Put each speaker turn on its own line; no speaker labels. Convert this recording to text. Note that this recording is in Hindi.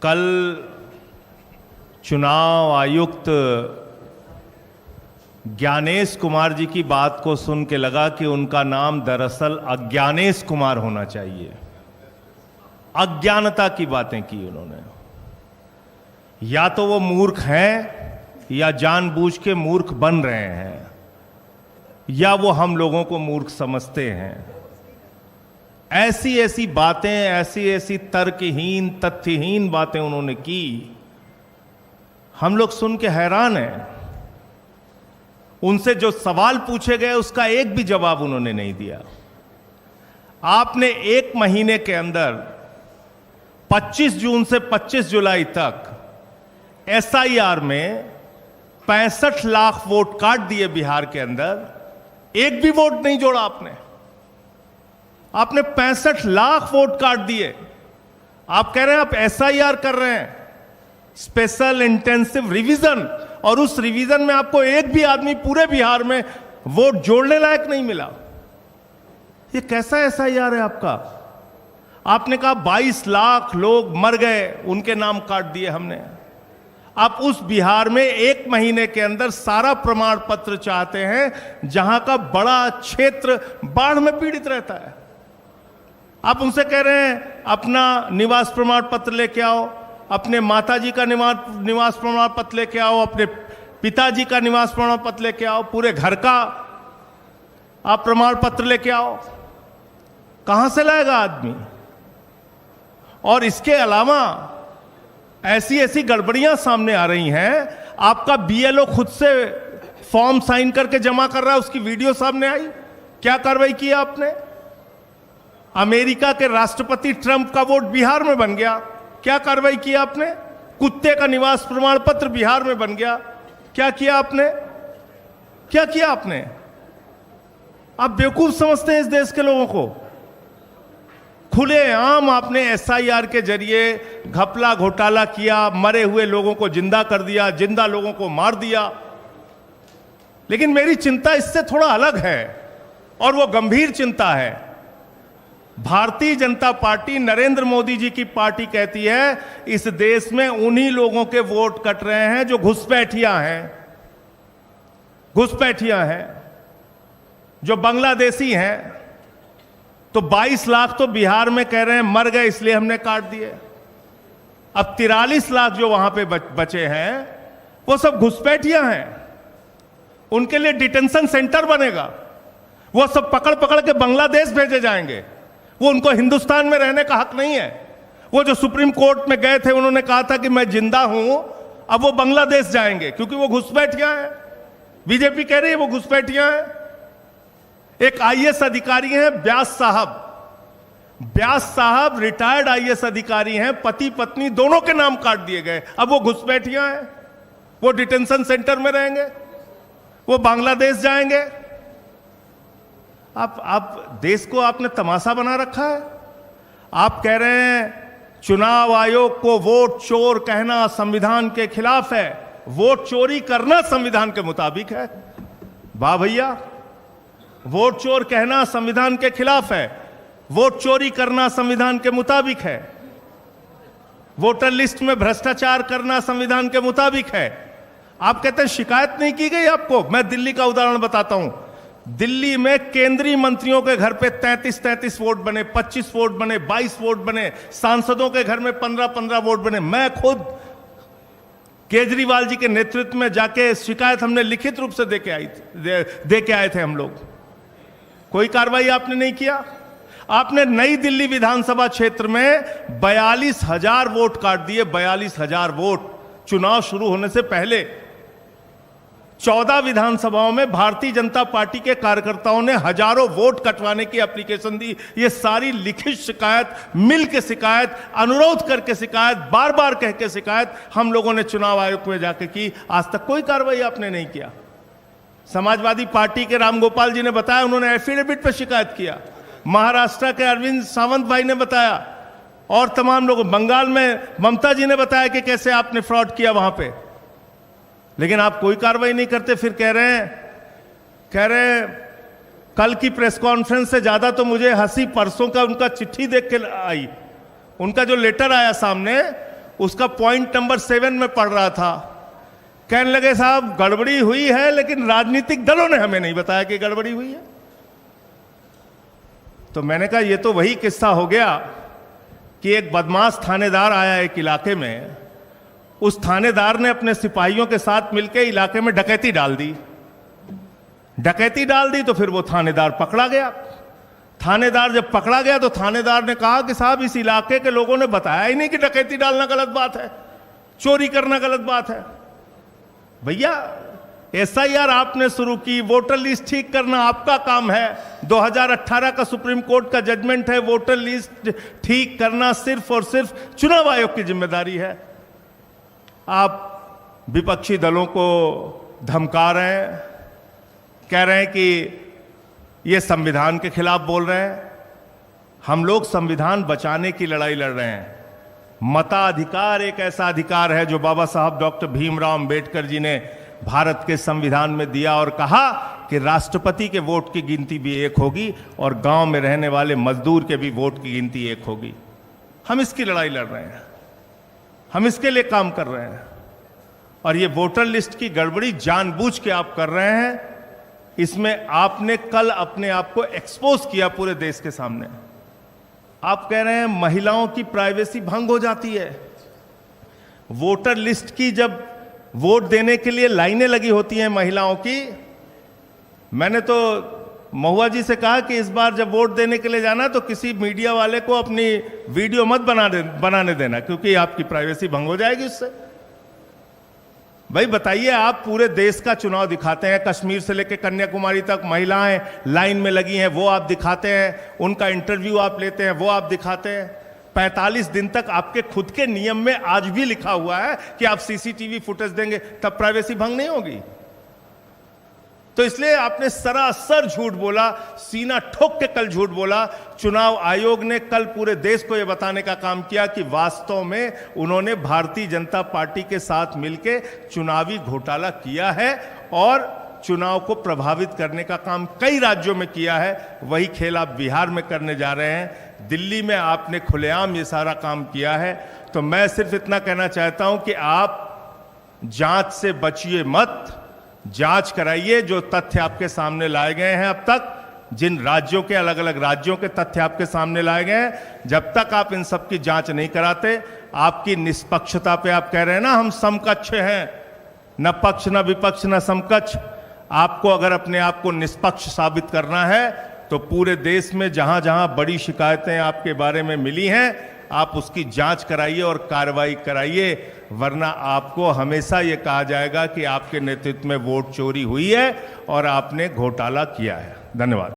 कल चुनाव आयुक्त ज्ञानेश कुमार जी की बात को सुन के लगा कि उनका नाम दरअसल अज्ञानेश कुमार होना चाहिए। अज्ञानता की बातें की उन्होंने। या तो वो मूर्ख हैं या जानबूझ के मूर्ख बन रहे हैं, या वो हम लोगों को मूर्ख समझते हैं। ऐसी ऐसी बातें, ऐसी ऐसी तर्कहीन तथ्यहीन बातें उन्होंने की, हम लोग सुन के हैरान हैं। उनसे जो सवाल पूछे गए उसका एक भी जवाब उन्होंने नहीं दिया। आपने एक महीने के अंदर 25 जून से 25 जुलाई तक एसआईआर में 65 लाख वोट काट दिए बिहार के अंदर, एक भी वोट नहीं जोड़ा आपने। आपने 65 लाख वोट काट दिए। आप कह रहे हैं आप एसआईआर कर रहे हैं, स्पेशल इंटेंसिव रिवीजन, और उस रिवीजन में आपको एक भी आदमी पूरे बिहार में वोट जोड़ने लायक नहीं मिला। ये कैसा एसआईआर है आपका? आपने कहा 22 लाख लोग मर गए, उनके नाम काट दिए हमने। आप उस बिहार में एक महीने के अंदर सारा प्रमाण पत्र चाहते हैं जहां का बड़ा क्षेत्र बाढ़ में पीड़ित रहता है। आप उनसे कह रहे हैं अपना निवास प्रमाण पत्र लेके आओ, अपने माताजी का निवास प्रमाण पत्र लेके आओ, अपने पिताजी का निवास प्रमाण पत्र लेके आओ, पूरे घर का आप प्रमाण पत्र लेके आओ। कहां से लाएगा आदमी? और इसके अलावा ऐसी ऐसी गड़बड़ियां सामने आ रही हैं। आपका बीएलओ खुद से फॉर्म साइन करके जमा कर रहा है, उसकी वीडियो सामने आई। क्या कार्रवाई की आपने? अमेरिका के राष्ट्रपति ट्रंप का वोट बिहार में बन गया, क्या कार्रवाई की आपने? कुत्ते का निवास प्रमाण पत्र बिहार में बन गया, क्या किया आपने? क्या किया आपने? आप बेवकूफ समझते हैं इस देश के लोगों को। खुलेआम आपने एसआईआर के जरिए घपला घोटाला किया, मरे हुए लोगों को जिंदा कर दिया, जिंदा लोगों को मार दिया। लेकिन मेरी चिंता इससे थोड़ा अलग है, और वो गंभीर चिंता है। भारतीय जनता पार्टी, नरेंद्र मोदी जी की पार्टी कहती है इस देश में उन्हीं लोगों के वोट कट रहे हैं जो घुसपैठियां हैं, जो बांग्लादेशी हैं। तो 22 लाख तो बिहार में कह रहे हैं मर गए इसलिए हमने काट दिए। अब 43 लाख जो वहां पे बचे हैं वो सब घुसपैठियां हैं। उनके लिए डिटेंशन सेंटर बनेगा, वो सब पकड़ पकड़ के बांग्लादेश भेजे जाएंगे। वो उनको हिंदुस्तान में रहने का हक नहीं है। वो जो सुप्रीम कोर्ट में गए थे, उन्होंने कहा था कि मैं जिंदा हूं, अब वो बांग्लादेश जाएंगे क्योंकि वो घुसपैठियां हैं। बीजेपी कह रही है वो घुसपैठियां हैं। एक आईएएस अधिकारी हैं व्यास साहब रिटायर्ड आईएएस अधिकारी हैं, पति पत्नी दोनों के नाम काट दिए गए। अब वो घुसपैठियां हैं, वो डिटेंशन सेंटर में रहेंगे, वो बांग्लादेश जाएंगे। आप देश को आपने तमाशा बना रखा है। आप कह रहे हैं चुनाव आयोग को वोट चोर कहना संविधान के खिलाफ है, वोट चोरी करना संविधान के मुताबिक है। वाह भैया, वोट चोर कहना संविधान के खिलाफ है, वोट चोरी करना संविधान के मुताबिक है, वोटर लिस्ट में भ्रष्टाचार करना संविधान के मुताबिक है। आप कहते हैं शिकायत नहीं की गई आपको। मैं दिल्ली का उदाहरण बताता हूं। दिल्ली में केंद्रीय मंत्रियों के घर पे 33 वोट बने, 25 वोट बने, 22 वोट बने, सांसदों के घर में 15 वोट बने। मैं खुद केजरीवाल जी के नेतृत्व में जाके शिकायत हमने लिखित रूप से दे के आए थे हम लोग। कोई कार्रवाई आपने नहीं किया। आपने नई दिल्ली विधानसभा क्षेत्र में 42,000 वोट काट दिए, 42,000 वोट चुनाव शुरू होने से पहले। 14 विधानसभाओं में भारतीय जनता पार्टी के कार्यकर्ताओं ने हजारों वोट कटवाने की एप्लीकेशन दी। ये सारी लिखित शिकायत, मिल के शिकायत, अनुरोध करके शिकायत, बार बार कह के शिकायत हम लोगों ने चुनाव आयोग में जाके की। आज तक कोई कार्रवाई आपने नहीं किया। समाजवादी पार्टी के रामगोपाल जी ने बताया, उन्होंने एफिडेविट पर शिकायत किया। महाराष्ट्र के अरविंद सावंत भाई ने बताया, और तमाम लोग, बंगाल में ममता जी ने बताया कि कैसे आपने फ्रॉड किया वहां पे। लेकिन आप कोई कार्रवाई नहीं करते। फिर कह रहे हैं कल की प्रेस कॉन्फ्रेंस से ज्यादा तो मुझे हंसी परसों का उनका चिट्ठी देख के आई। उनका जो लेटर आया सामने, उसका पॉइंट नंबर 7 में पढ़ रहा था। कहने लगे साहब गड़बड़ी हुई है, लेकिन राजनीतिक दलों ने हमें नहीं बताया कि गड़बड़ी हुई है। तो मैंने कहा ये तो वही किस्सा हो गया कि एक बदमाश थानेदार आया एक इलाके में, उस थानेदार ने अपने सिपाहियों के साथ मिलकर इलाके में डकैती डाल दी। डकैती डाल दी तो फिर वो थानेदार पकड़ा गया। थानेदार जब पकड़ा गया तो थानेदार ने कहा कि साहब इस इलाके के लोगों ने बताया ही नहीं कि डकैती डालना गलत बात है, चोरी करना गलत बात है। भैया एसआईआर आपने शुरू की, वोटर लिस्ट ठीक करना आपका काम है। 2018 का सुप्रीम कोर्ट का जजमेंट है, वोटर लिस्ट ठीक करना सिर्फ और सिर्फ चुनाव आयोग की जिम्मेदारी है। आप विपक्षी दलों को धमका रहे हैं, कह रहे हैं कि ये संविधान के खिलाफ बोल रहे हैं। हम लोग संविधान बचाने की लड़ाई लड़ रहे हैं। मताधिकार एक ऐसा अधिकार है जो बाबा साहब डॉक्टर भीमराव अंबेडकर जी ने भारत के संविधान में दिया और कहा कि राष्ट्रपति के वोट की गिनती भी एक होगी और गांव में रहने वाले मजदूर के भी वोट की गिनती एक होगी। हम इसकी लड़ाई लड़ रहे हैं, हम इसके लिए काम कर रहे हैं। और ये वोटर लिस्ट की गड़बड़ी जानबूझ के आप कर रहे हैं। इसमें आपने कल अपने आप को एक्सपोज किया पूरे देश के सामने। आप कह रहे हैं महिलाओं की प्राइवेसी भंग हो जाती है। वोटर लिस्ट की जब वोट देने के लिए लाइनें लगी होती हैं महिलाओं की, मैंने तो महुआ जी से कहा कि इस बार जब वोट देने के लिए जाना तो किसी मीडिया वाले को अपनी वीडियो मत बनाने देना, क्योंकि आपकी प्राइवेसी भंग हो जाएगी उससे। भाई बताइए, आप पूरे देश का चुनाव दिखाते हैं, कश्मीर से लेकर कन्याकुमारी तक महिलाएं लाइन में लगी हैं, वो आप दिखाते हैं, उनका इंटरव्यू आप लेते हैं, वो आप दिखाते हैं। 45 दिन तक आपके खुद के नियम में आज भी लिखा हुआ है कि आप सीसीटीवी फुटेज देंगे, तब प्राइवेसी भंग नहीं होगी। तो इसलिए आपने सरासर झूठ बोला, सीना ठोक के कल झूठ बोला। चुनाव आयोग ने कल पूरे देश को यह बताने का काम किया कि वास्तव में उन्होंने भारतीय जनता पार्टी के साथ मिलकर चुनावी घोटाला किया है और चुनाव को प्रभावित करने का काम कई राज्यों में किया है। वही खेल आप बिहार में करने जा रहे हैं। दिल्ली में आपने खुलेआम ये सारा काम किया है। तो मैं सिर्फ इतना कहना चाहता हूं कि आप जांच से बचिए मत, जांच कराइए। जो तथ्य आपके सामने लाए गए हैं अब तक, जिन राज्यों के अलग अलग राज्यों के तथ्य आपके सामने लाए गए हैं, जब तक आप इन सब की जांच नहीं कराते, आपकी निष्पक्षता पे आप कह रहे हैं ना हम समकक्ष हैं, न पक्ष न विपक्ष न समकक्ष। आपको अगर अपने आप को निष्पक्ष साबित करना है तो पूरे देश में जहां जहां बड़ी शिकायतें आपके बारे में मिली हैं, आप उसकी जांच कराइए और कार्रवाई कराइए, वरना आपको हमेशा ये कहा जाएगा कि आपके नेतृत्व में वोट चोरी हुई है और आपने घोटाला किया है। धन्यवाद।